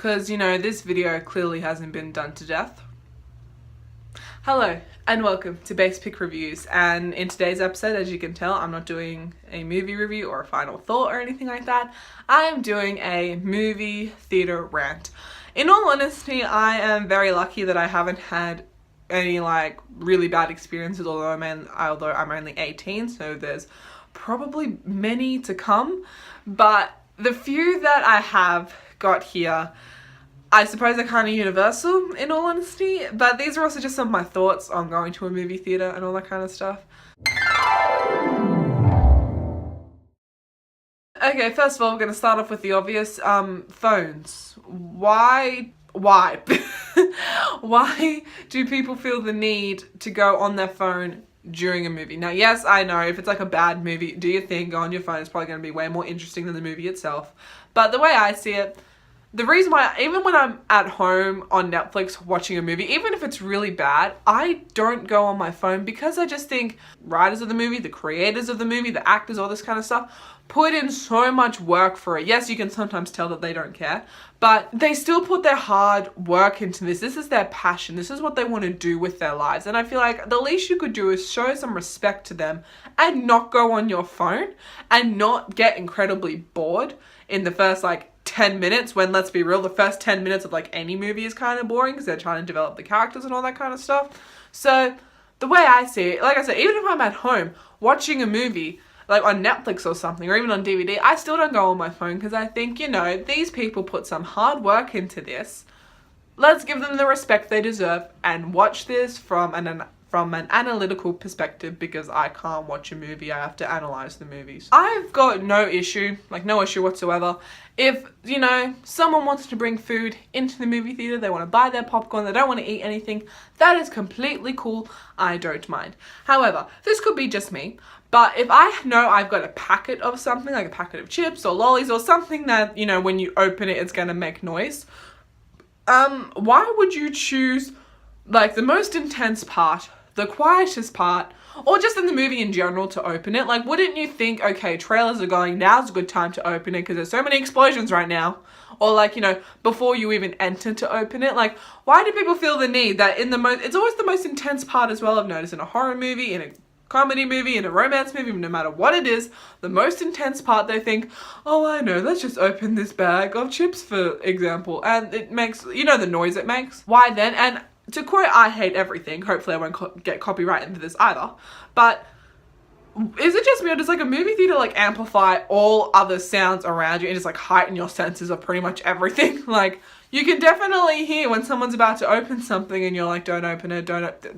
because, you know, this video clearly hasn't been done to death. Hello and welcome to Basspick Reviews, and in today's episode, as you can tell, I'm not doing a movie review or a final thought or anything like that. I am doing a movie theater rant. In all honesty, I am very lucky that I haven't had any like really bad experiences, although I'm only 18, so there's probably many to come. But the few that I have got here, I suppose they're kind of universal in all honesty, but these are also just some of my thoughts on going to a movie theater and all that kind of stuff. Okay, first of all, we're going to start off with the obvious, phones. Why? Why do people feel the need to go on their phone during a movie? Now, yes, I know if it's like a bad movie, do your thing, go on your phone. It's probably going to be way more interesting than the movie itself. But the way I see it, the reason why, even when I'm at home on Netflix watching a movie, even if it's really bad, I don't go on my phone because I just think writers of the movie, the creators of the movie, the actors, all this kind of stuff, put in so much work for it. Yes, you can sometimes tell that they don't care, but they still put their hard work into this. This is their passion. This is what they want to do with their lives. And I feel like the least you could do is show some respect to them and not go on your phone and not get incredibly bored in the first like 10 minutes, when, let's be real, the first 10 minutes of like any movie is kind of boring because they're trying to develop the characters and all that kind of stuff. So the way I see it, like I said, even if I'm at home watching a movie like on Netflix or something, or even on DVD, I still don't go on my phone because I think, you know, these people put some hard work into this. Let's give them the respect they deserve and watch this from an analytical perspective, because I can't watch a movie, I have to analyze the movies. I've got no issue whatsoever. If, you know, someone wants to bring food into the movie theater, they want to buy their popcorn, they don't want to eat anything, that is completely cool. I don't mind. However, this could be just me, but if I know I've got a packet of something, like a packet of chips or lollies or something that, you know, when you open it, it's going to make noise, why would you choose like the most intense part, the quietest part, or just in the movie in general to open it? Like, wouldn't you think, okay, trailers are going, now's a good time to open it because there's so many explosions right now? Or like, you know, before you even enter to open it? Like, why do people feel the need that it's always the most intense part as well, I've noticed, in a horror movie, in a comedy movie, in a romance movie, no matter what it is, the most intense part, they think, oh, I know, let's just open this bag of chips, for example, and it makes, you know, the noise it makes. Why then? And to quote I Hate Everything, hopefully I won't get copyrighted for this either, but is it just me, or does like a movie theater like amplify all other sounds around you and just like heighten your senses of pretty much everything? Like, you can definitely hear when someone's about to open something and you're like, don't open it,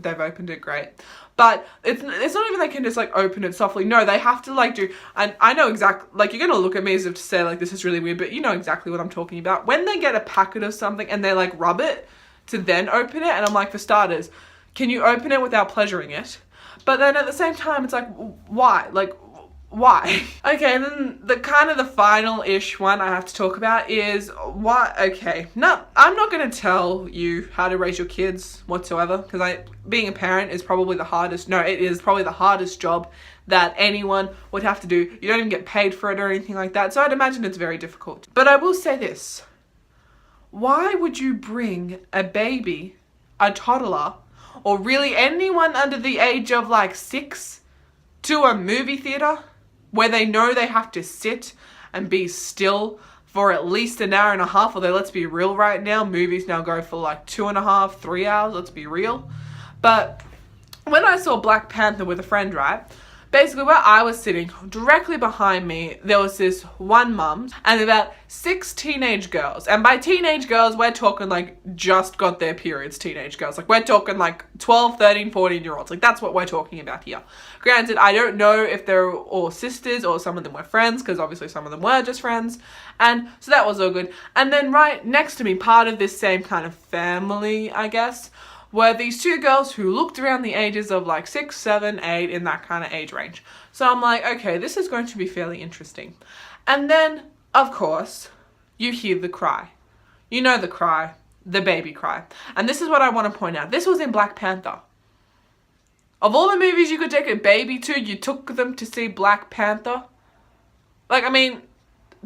they've opened it, great. But it's not even they can just like open it softly. No, they have to like do, and I know exactly, like, you're gonna look at me as if to say like this is really weird, but you know exactly what I'm talking about. When they get a packet of something and they like rub it to then open it, and I'm like, for starters, can you open it without pleasuring it? But then at the same time, it's like, why? Like, why? Okay, and then the final-ish one I have to talk about is why. Okay, no, I'm not gonna tell you how to raise your kids whatsoever, because being a parent is probably the hardest. No, it is probably the hardest job that anyone would have to do. You don't even get paid for it or anything like that, so I'd imagine it's very difficult. But I will say this. Why would you bring a baby, a toddler, or really anyone under the age of like 6 to a movie theater where they know they have to sit and be still for at least an hour and a half? Although, let's be real, right now movies now go for like 2.5, 3 hours, let's be real. But when I saw Black Panther with a friend, right, basically where I was sitting, directly behind me, there was this one mum and about 6 teenage girls. And by teenage girls, we're talking like just got their periods teenage girls. Like, we're talking like 12, 13, 14-year-olds. Like, that's what we're talking about here. Granted, I don't know if they're all sisters or some of them were friends, because obviously some of them were just friends. And so that was all good. And then right next to me, part of this same kind of family, I guess, were these 2 girls who looked around the ages of like 6, 7, 8, in that kind of age range. So I'm like, okay, this is going to be fairly interesting. And then, of course, you hear the cry. You know the cry, the baby cry. And this is what I want to point out. This was in Black Panther. Of all the movies you could take a baby to, you took them to see Black Panther. Like, I mean,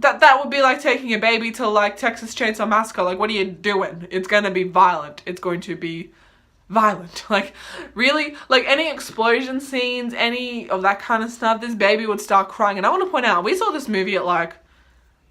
That would be like taking a baby to like Texas Chainsaw Massacre. Like, what are you doing? It's gonna be violent. It's going to be violent. Like, really? Like, any explosion scenes, any of that kind of stuff, this baby would start crying. And I want to point out, we saw this movie at like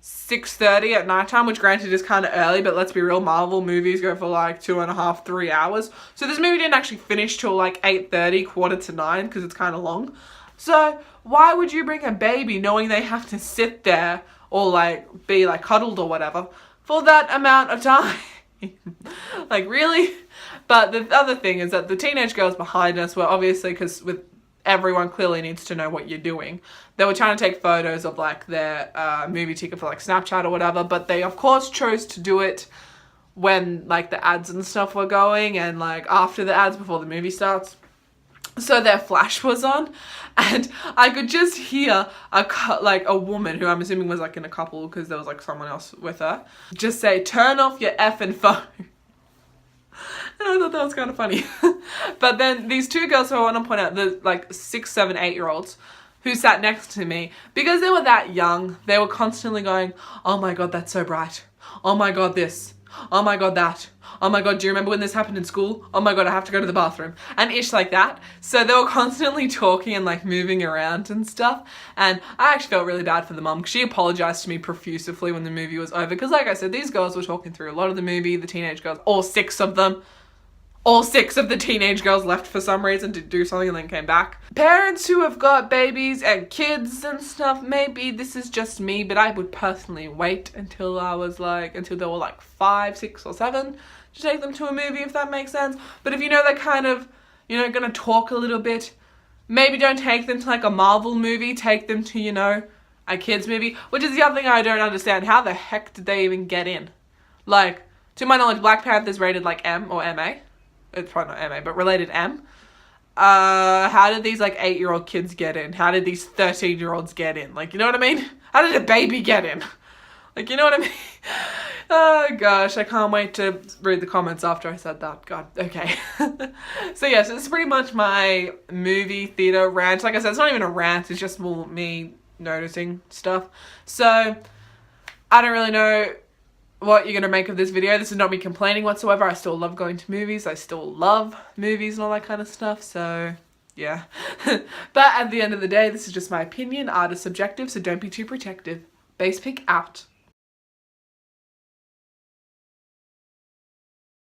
6:30 at nighttime, which granted is kind of early, but let's be real, Marvel movies go for like 2.5, 3 hours. So this movie didn't actually finish till like 8:30, 8:45, because it's kind of long. So why would you bring a baby knowing they have to sit there or like be like cuddled or whatever for that amount of time? Like, really? But the other thing is that the teenage girls behind us were obviously, because with everyone clearly needs to know what you're doing, they were trying to take photos of like their movie ticket for like Snapchat or whatever, but they of course chose to do it when like the ads and stuff were going and like after the ads before the movie starts. So their flash was on, and I could just hear a woman who I'm assuming was like in a couple because there was like someone else with her just say, "Turn off your effing phone." And I thought that was kind of funny. But then these two girls who I want to point out, the like 6, 7, 8-year-olds who sat next to me, because they were that young, they were constantly going, "Oh my god, that's so bright. Oh my god, this. Oh my god, that. Oh my god, do you remember when this happened in school? Oh my god, I have to go to the bathroom." And ish like that. So they were constantly talking and like moving around and stuff. And I actually felt really bad for the mum, because she apologized to me profusely when the movie was over. Because like I said, these girls were talking through a lot of the movie, the teenage girls, all 6 of them. All 6 of the teenage girls left for some reason to do something and then came back. Parents who have got babies and kids and stuff, maybe this is just me, but I would personally wait until they were like 5, 6 or 7 to take them to a movie, if that makes sense. But if you know they're kind of, gonna talk a little bit, maybe don't take them to like a Marvel movie, take them to, a kids movie, which is the other thing I don't understand. How the heck did they even get in? Like, to my knowledge, Black Panther's rated like M or MA. It's probably not MA, but related M. How did these like 8-year-old kids get in? How did these 13-year-olds get in? Like, you know what I mean? How did a baby get in? Like, you know what I mean? Oh gosh, I can't wait to read the comments after I said that. God, okay. So yes, this is pretty much my movie theater rant. Like I said, it's not even a rant, it's just more me noticing stuff. So, I don't really know what you're going to make of this video. This is not me complaining whatsoever. I still love going to movies. I still love movies and all that kind of stuff. So, yeah. But at the end of the day, this is just my opinion. Art is subjective, so don't be too protective. Basspick out.